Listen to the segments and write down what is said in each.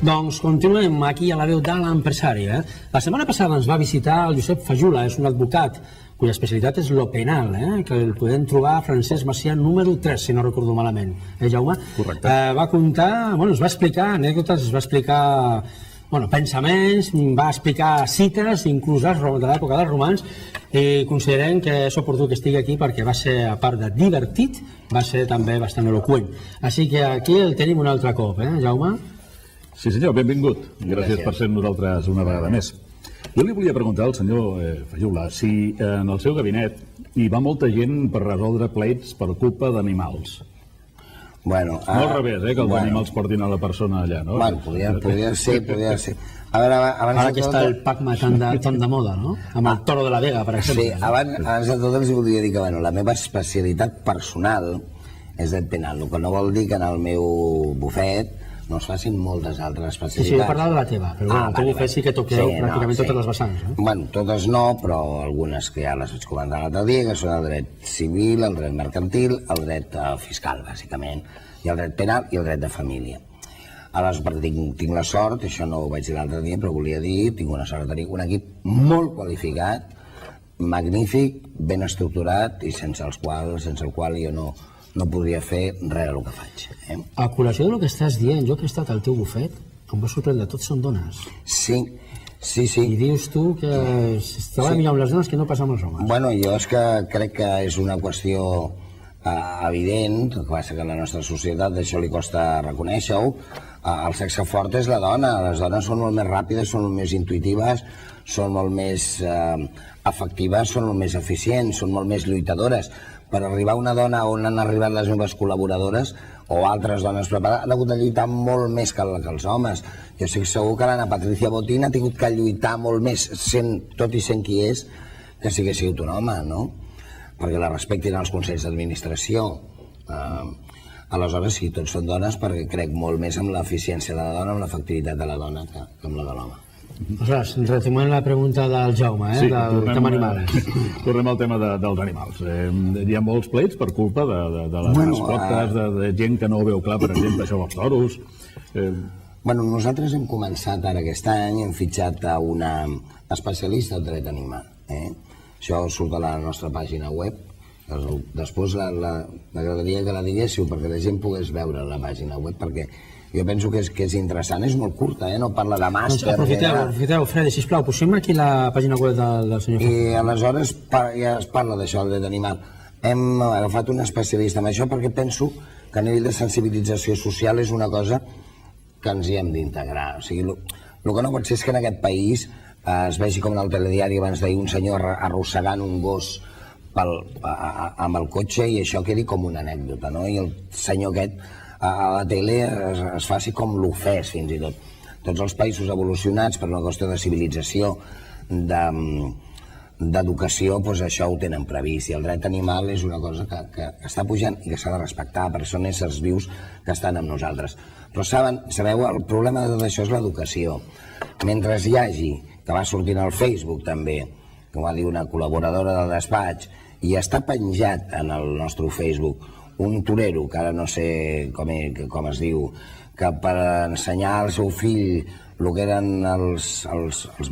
Doncs continuem aquí a la veu de l'empresari. La setmana passada ens va visitar el Josep Fajula, és un advocat cuya especialitat és lo penal, que el podem trobar a Francesc Macià número 3, si no recordo malament. Jaume? Correcte. Va contar, ens va explicar anècdotes, es va explicar pensaments, va explicar cites, inclús de l'època dels romans, i considerem que és oportú que estigui aquí perquè va ser, a part de divertit, va ser també bastant eloqüent. Així que aquí el tenim un altre cop, Jaume? Sí senyor, benvingut. Gràcies per ser amb nosaltres una vegada més. Jo li volia preguntar al senyor Fajula si en el seu gabinet hi va molta gent per resoldre pleits per culpa d'animals. Bueno, no al revés, que els animals portin a la persona allà, no? Bueno, podria ser. A veure, ara que està el Pac-Man tan de moda, no? Amb el Toro de la Vega, per exemple. Sí, abans de tot els voldria dir que la meva especialitat personal és el penal, el que no vol dir que en el meu bufet no es facin moltes altres especialitats. Sí, he parlat de la teva, però el teu bufet sí que toqueu pràcticament totes les vessants. Bueno, totes no, però algunes que ja les vaig comentar l'altre dia, que són el dret civil, el dret mercantil, el dret fiscal, bàsicament, i el dret penal i el dret de família. Aleshores, perquè tinc la sort, això no ho vaig dir l'altre dia, però volia dir, tinc una sort de tenir un equip molt qualificat, magnífic, ben estructurat i sense el qual jo no podria fer res del que faig. A col·lació del que estàs dient, jo que he estat al teu bufet, em va sorprendre, tots són dones. Sí. I dius tu que estava millor amb les dones que no passa amb els homes. Bueno, jo és que crec que és una qüestió evident, que passa que a la nostra societat això li costa reconèixer-ho. El sexe fort és la dona, les dones són molt més ràpides, són molt més intuïtives, són molt més efectives, són molt més eficients, són molt més lluitadores. Per arribar a una dona on han arribat les meves col·laboradores o altres dones preparades, han hagut de lluitar molt més que els homes. Jo estic segur que l'Anna Patricia Botín ha tingut que lluitar molt més, tot i sent qui és, que si hagués sigut un home, no? Perquè la respectin els consells d'administració. Aleshores, sí, tots són dones perquè crec molt més en l'eficiència de la dona, en l'efectivitat de la dona que en la de l'home. Aleshores, retomem la pregunta del Jaume, del tema animals. Tornem al tema dels animals. Hi ha molts pleits per culpa de les mascotes, de gent que no ho veu clar, per exemple, això dels toros. Bueno, nosaltres hem començat ara aquest any, hem fitxat a una especialista en dret animal. Això surt a la nostra pàgina web. Després m'agradaria que la diguéssiu perquè la gent pogués veure la pàgina web, perquè jo penso que és interessant, és molt curta, no parla de màster. Aprofiteu, Fredi, sisplau, posem aquí la pàgina web del senyor Fajula. I aleshores ja es parla d'això, el dret animal. Hem agafat un especialista en això perquè penso que a nivell de sensibilització social és una cosa que ens hi hem d'integrar. O sigui, el que no pot ser és que en aquest país es vegi com en el telediari abans d'ahir un senyor arrossegant un gos amb el cotxe i això quedi com una anècdota, no? I el senyor aquest a la tele es faci com l'ofès fins i tot. Tots els països evolucionats per una qüestió de civilització, d'educació, doncs això ho tenen previst, i el dret animal és una cosa que està pujant i que s'ha de respectar, perquè són éssers vius que estan amb nosaltres. Però sabeu, el problema de tot això és l'educació. Mentre hi hagi, que va sortint al Facebook també, que va dir una col·laboradora del despatx, i està penjat en el nostre Facebook un torero, que ara no sé com es diu, que per ensenyar al seu fill el que eren els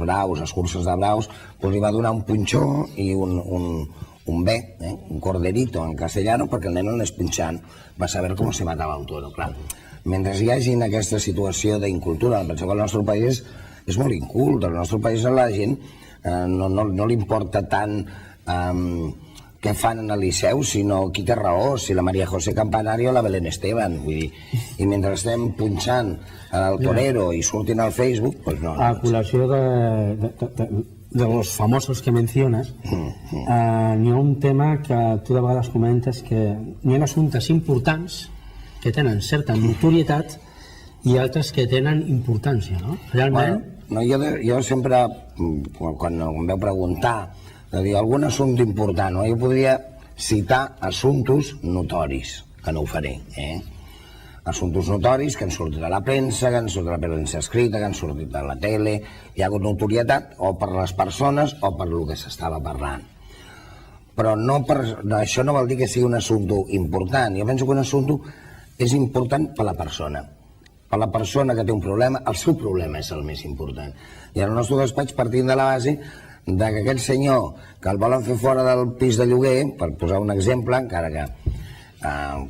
braus, les curses de braus, li va donar un punxó i un bé, un corderito en castellano, perquè el nen anés punxant, va saber com se matava un toro, clar. Mentre hi hagi aquesta situació d'incultura, penso que el nostre país és molt incult, el nostre país a la gent no li importa tant què fan en el Liceu, sinó qui té raó, si la María José Campanario o la Belén Esteban, vull dir, i mentre estem punxant el torero i surtin al Facebook, doncs no. A col·lació de los famosos que menciones, n'hi ha un tema que tu de vegades comentes, que n'hi ha assumptes importants que tenen certa notorietat i altres que tenen importància, no? Realment... Jo sempre, quan em veu preguntar, de dir algun assumpte important, jo podria citar assumptes notoris, que no ho faré, assumptes notoris que han sortit a la premsa, que han sortit a la premsa escrita, que han sortit a la tele, hi ha hagut notorietat o per les persones o per el que s'estava parlant. Però això no vol dir que sigui un assumpte important. Jo penso que un assumpte és important per la persona, per la persona que té un problema, el seu problema és el més important. I en el nostre despatx partim de la base de que aquell senyor que el volen fer fora del pis de lloguer, per posar un exemple, encara que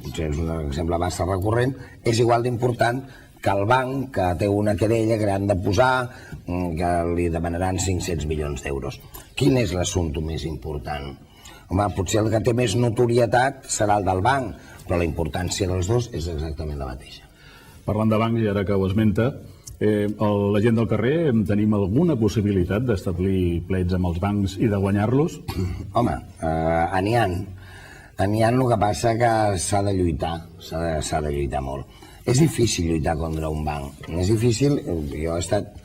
potser és un exemple massa recurrent, és igual d'important que el banc que té una querella que han de posar, que li demanaran 500 milions d'euros. Quin és l'assumpte més important? Home, potser el que té més notorietat serà el del banc, però la importància dels dos és exactament la mateixa. Parlant de bancs, i ara que ho esmenta, la gent del carrer tenim alguna possibilitat d'establir plets amb els bancs i de guanyar-los? Home, n'hi ha. N'hi ha, el que passa que s'ha de lluitar, s'ha de lluitar molt. És difícil lluitar contra un banc. És difícil, jo he estat,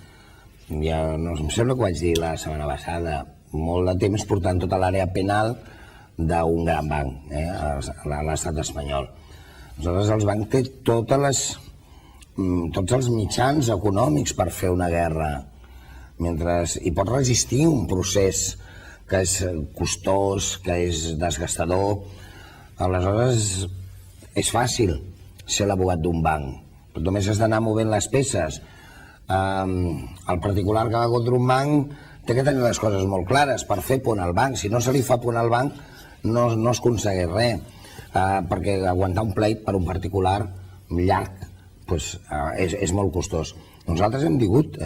ja no em sembla que ho vaig dir la setmana passada, molt de temps portant tota l'àrea penal d'un gran banc, a l'estat espanyol. Aleshores, el banc té tots els mitjans econòmics per fer una guerra, i pot resistir un procés que és costós, que és desgastador. Aleshores, és fàcil ser l'abogat d'un banc, però només has d'anar movent les peces. El particular que va contra un banc té que tenir les coses molt clares per fer punt al banc. Si no se li fa punt al banc, no es aconsegueix res, perquè aguantar un pleit per un particular llarg és molt costós. Nosaltres hem tingut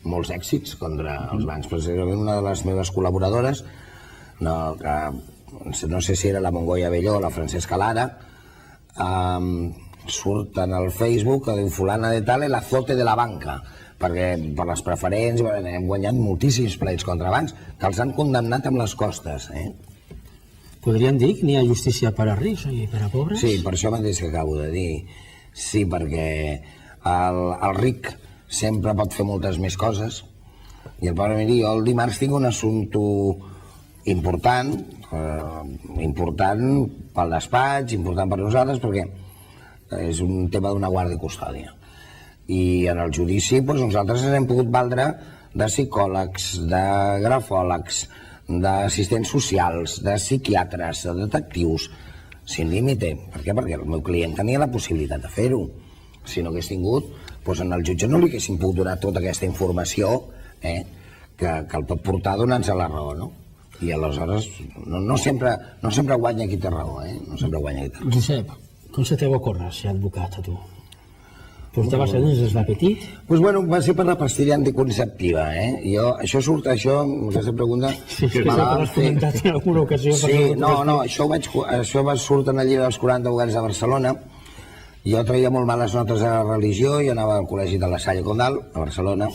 molts èxits contra els bancs. Precisament una de les meves col·laboradores, no sé si era la Mongoia Belló o la Francesca Lara, surt en el Facebook que diu fulana de tal el azote de la banca, perquè per les preferents hem guanyat moltíssims pleits contra bancs que els han condemnat amb les costes. Podríem dir que n'hi ha justícia per a rics i per a pobres? Sí, per això mateix que acabo de dir. Sí, perquè el ric sempre pot fer moltes més coses i el pobre, miri, jo el dimarts tinc un assumpte important pel despatx, important per nosaltres, perquè és un tema d'una guàrdia i custòdia. I en el judici nosaltres ens hem pogut valdre de psicòlegs, de grafòlegs, d'assistents socials, de psiquiatres, de detectius, sin límite. Per què? Perquè el meu client tenia la possibilitat de fer-ho. Si no hagués tingut, en el jutge no li haguessin pogut donar tota aquesta informació que el pot portar donant-se la raó, no? I aleshores no sempre guanya qui té raó, no sempre guanya qui té raó. Josep, com se te va ocórrer ser advocat a tu? Vostè va ser des de petit? Va ser per la pastilla anticonceptiva, aquesta pregunta... Sí, que l'has comentat en alguna ocasió. Sí, això va sortir en el llibre dels 40 advocats de Barcelona. Jo traia molt males notes a la religió i anava al col·legi de la Salle Condal, a Barcelona,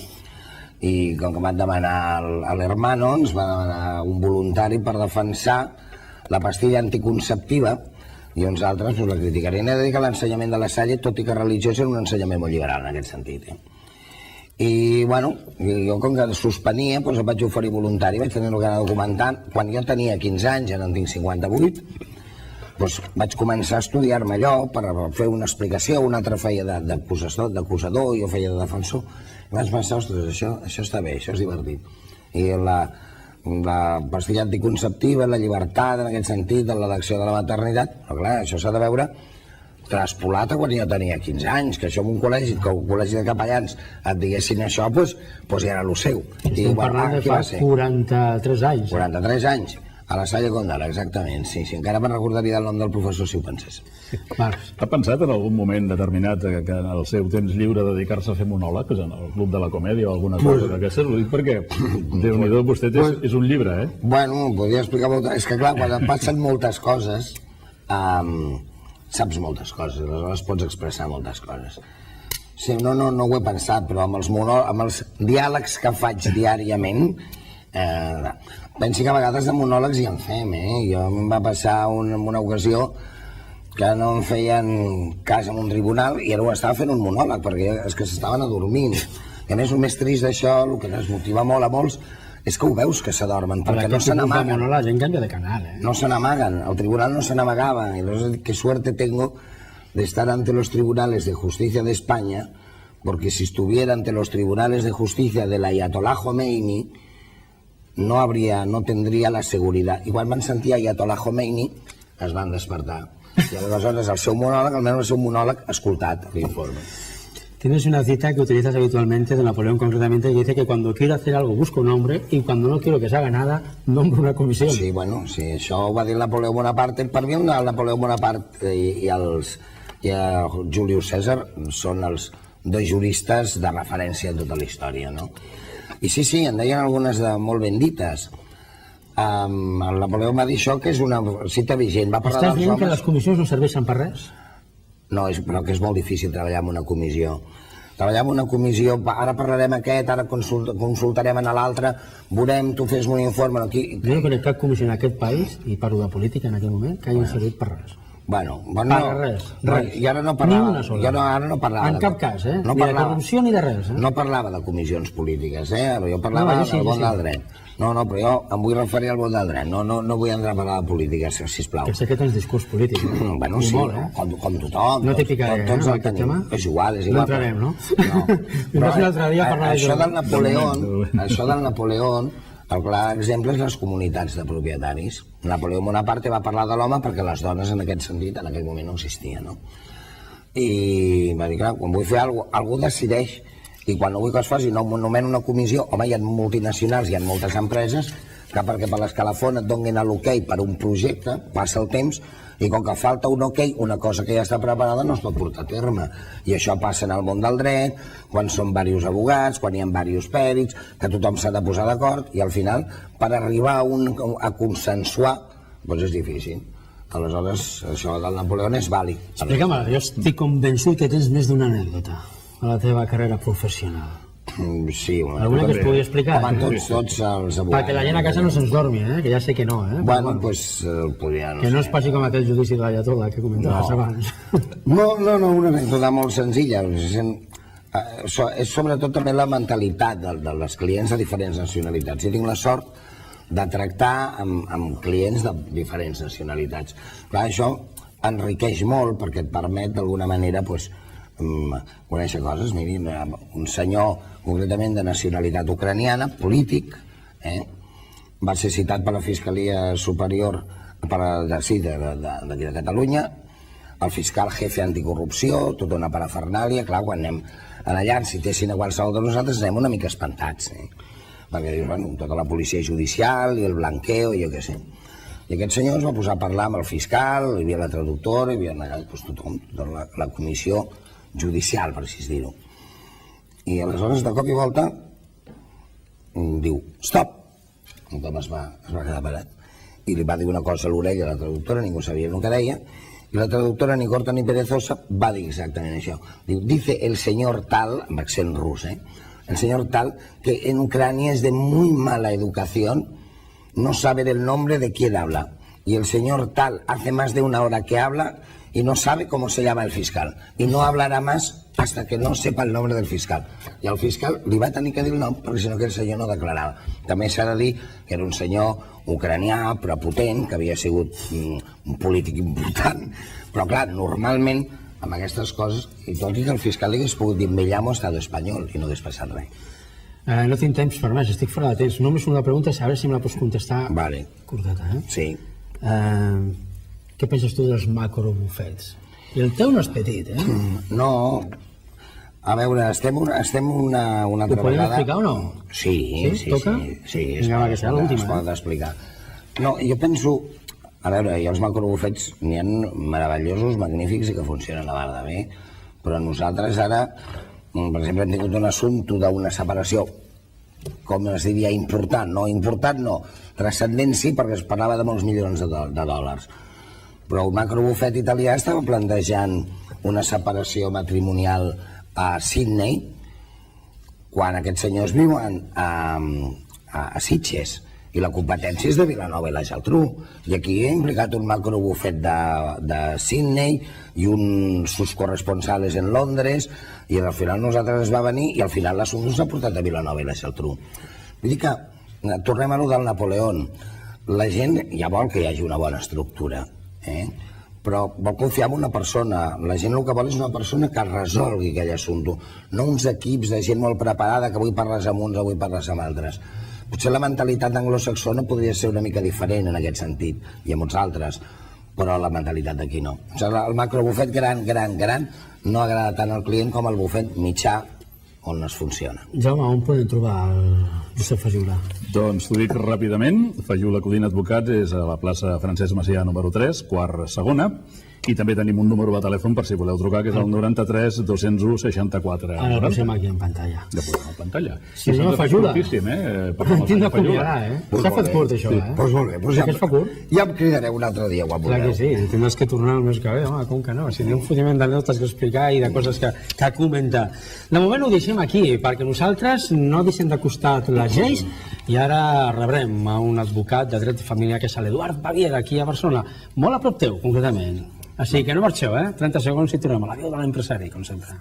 i com que van demanar a l'Hermano, ens va demanar un voluntari per defensar la pastilla anticonceptiva, i uns altres la criticarien. He de dir que l'ensenyament de la Salle, tot i que religiós, era un ensenyament molt liberal en aquest sentit. I, jo com que suspenia, em vaig oferir voluntari, vaig tenir que anar documentant. Quan jo tenia 15 anys, ara en tinc 58, vaig començar a estudiar-me allò per fer una explicació, un altre feia d'acusador, jo feia de defensor. I vaig pensar, ostres, això està bé, això és divertit. I la pastilla anticonceptiva, la llibertat en aquest sentit, de l'elecció de la maternitat, però clar, això s'ha de veure traspolat a quan jo tenia 15 anys, que això en un col·legi, que un col·legi de capellans et diguessin això, ja era el seu. Estem parlant de fa 43 anys. 43 anys, a la Salle Condal, exactament, sí, encara me'n recordaria el nom del professor si ho pensés. Marc. Ha pensat en algun moment determinat que en el seu temps lliure dedicar-se a fer monòlegs en el Club de la Comèdia o alguna cosa d'aquestes? Ho dic perquè, Déu-n'hi-do, vostè és un llibre, Podria explicar molt. És que clar, quan et passen moltes coses, saps moltes coses, aleshores pots expressar moltes coses. Sí, no ho he pensat, però amb els diàlegs que faig diàriament, pensi que a vegades de monòlegs ja en fem, Jo em va passar en una ocasió que no em feien cas en un tribunal i ara ho estava fent un monòleg perquè és que s'estaven adormint. I a més, el més trist d'això, el que ens motiva molt a molts, és que ho veus que s'adormen, perquè no se n'amaguen. La gent canvia de canal, No se n'amaguen, el tribunal no se n'amagava. Y entonces, qué suerte tengo de estar ante los tribunales de justicia de España, porque si estuviera ante los tribunales de justicia del Ayatollah Khomeini, no tendria la seguretat. I quan van sentir Ayatollah Khomeini, es van despertar. I aleshores el seu monòleg, almenys el seu monòleg, escoltat l'informe. Tienes una cita que utilizas habitualmente de Napoleón concretamente, que dice que cuando quiero hacer algo busco un hombre y cuando no quiero que se haga nada nombro una comissió. Sí, bueno, sí, això ho va dir Napoleó Bonaparte. Per mi el Napoleó Bonaparte i Julius Cèsar són els dos juristes de referència en tota la història, no? I sí, en deien algunes de molt ben dites. El Napoleó va dir això, que és una cita vigent. Estàs dient que les comissions no serveixen per res? No, però que és molt difícil treballar en una comissió. Treballar en una comissió, ara parlarem aquest, ara consultarem en l'altre, veurem, tu fes un informe... Jo no conec cap comissió en aquest país, i parlo de política en aquest moment, que hagi servit per res. Bueno, res. I ara no parlava... Ni una sola. En cap cas, ni de corrupció ni de res. No parlava de comissions polítiques, jo parlava del món del dret. No, però jo em vull referir al món del dret, no vull entrar a parlar de política, sisplau. Que sé que tens discurs polític. Bueno, sí, com tothom. No t'hi picaré, tots el tenim. És igual. No entrarem, no? Però un altre dia parlar això del Napoleó, el clar exemple és les comunitats de propietaris. Napoleó Bonaparte va parlar de l'home perquè les dones en aquest sentit en aquell moment no existien, no? I va dir, clar, quan vull fer alguna cosa, algú decideix, i quan no vull que es faci, no nomeno una comissió. Home, hi ha multinacionals, hi ha moltes empreses que perquè per l'escalafon et donin l'ok per un projecte, passa el temps, i com que falta un ok, una cosa que ja està preparada no es pot portar a terme. I això passa en el món del dret, quan són diversos abogats, quan hi ha diversos pèrits, que tothom s'ha de posar d'acord, i al final, per arribar a consensuar, doncs és difícil. Aleshores, això del Napoleó és vàlid. Explica'm, jo estic convençut que tens més d'una anècdota a la teva carrera professional. Sí, alguna que es pugui explicar? Com tots els abogats. Perquè la gent a casa no se'ns dormi, que ja sé que no. Bueno, doncs podria... Que no es passi com aquell judici de l'Ayatollah que comentaves abans. No, una anècdota molt senzilla. És sobretot també la mentalitat de les clients de diferents nacionalitats. Jo tinc la sort de tractar amb clients de diferents nacionalitats. Clar, això enriqueix molt perquè et permet d'alguna manera conèixer coses. Miri, un senyor concretament de nacionalitat ucraniana, polític, va ser citat per la Fiscalia Superior d'aquí de Catalunya, el fiscal jefe anticorrupció, tota una parafernàlia. Clar, quan anem allà, si citessin a qualsevol de nosaltres, anem una mica espantats, perquè dius, bueno, tota la policia judicial i el blanqueo i jo què sé. I aquest senyor es va posar a parlar amb el fiscal, hi havia la traductora, hi havia tothom, tota la comissió judicial, per així dir-ho. I aleshores, de cop i volta, diu, stop! Un cop es va quedar parat. I li va dir una cosa a l'orella a la traductora, ningú sabia el que deia, i la traductora, ni corta ni perezosa, va dir exactament això. Diu, dice el señor tal, amb accent rus, el señor tal, que en Ucrania es de muy mala educación, no sabe el nombre de quién habla. Y el señor tal hace más de una hora que habla y no sabe cómo se llama el fiscal. Y no hablará más hasta que no sepa el nombre del fiscal. I al fiscal li va tenir que dir el nom, perquè si no aquell senyor no declarava. També s'ha de dir que era un senyor ucranià, prepotent, que havia sigut un polític important. Però clar, normalment, amb aquestes coses, i tot i que el fiscal li hagués pogut dir me llamo Estado espanyol i no hagués passat res. No tinc temps per més, estic fora de temps. Només una pregunta, a veure si me la pots contestar curteta. Sí. Què penses tu dels macrobufets? I el teu no és petit, No, a veure, estem una altra vegada... Ho podem explicar o no? Sí. Toca? Vinga, va, que serà l'última. Es pot explicar. No, jo penso... A veure, i els macrobufets n'hi ha meravellosos, magnífics i que funcionen a part de bé, però nosaltres ara, per exemple, hem tingut un assumpte d'una separació, com es diria, important. No, transcendent sí, perquè es parlava de molts milions de dòlars. Però el macrobufet italià estava plantejant una separació matrimonial a Sydney quan aquests senyors viuen a Sitges i la competència és de Vilanova i la Geltrú. I aquí he implicat un macrobufet de Sydney i uns sus corresponsales en Londres i al final nosaltres es va venir i al final l'assumpte s'ha portat a Vilanova i la Geltrú. Vull dir que, tornem a lo del Napoleó, la gent ja vol que hi hagi una bona estructura, però vol confiar en una persona. La gent el que vol és una persona que resolgui aquell assumpte, no uns equips de gent molt preparada que avui parles amb uns, avui parles amb altres. Potser la mentalitat anglosaxona podria ser una mica diferent en aquest sentit, i a molts altres, però la mentalitat d'aquí no. O sigui, el macrobufet gran no agrada tant al client com el bufet mitjà on es funciona. Jaume, on podem trobar el Josep Fajula? Doncs t'ho dic ràpidament. Fajula Codina Advocats és a la plaça Francesc Macià número 3, quart segona, i també tenim un número de telèfon per si voleu trucar, que és el 93 201 64. Ara el posem aquí en pantalla. Ja posem en pantalla. Sí, senyor Fajula. Tinc d'acomiadar, S'ha fet curt, això, Doncs molt bé. Ja que es fa curt? Ja em cridaré un altre dia, quan Clar vulgueu. que sí, tindràs que tornar el mes que ve, home, com que no? Si n'hi ha un follament d'anècdotes que explicar i de coses que comentar. De moment ho deixem aquí, perquè nosaltres no deixem de costat les lleis i ara rebrem a un advocat de dret de família que és l'Eduard Baviera, aquí a Barcelona, molt a prop teu, concretament. Així que no marxeu, 30 segons i tornem a la veu de l'empresari, com sempre.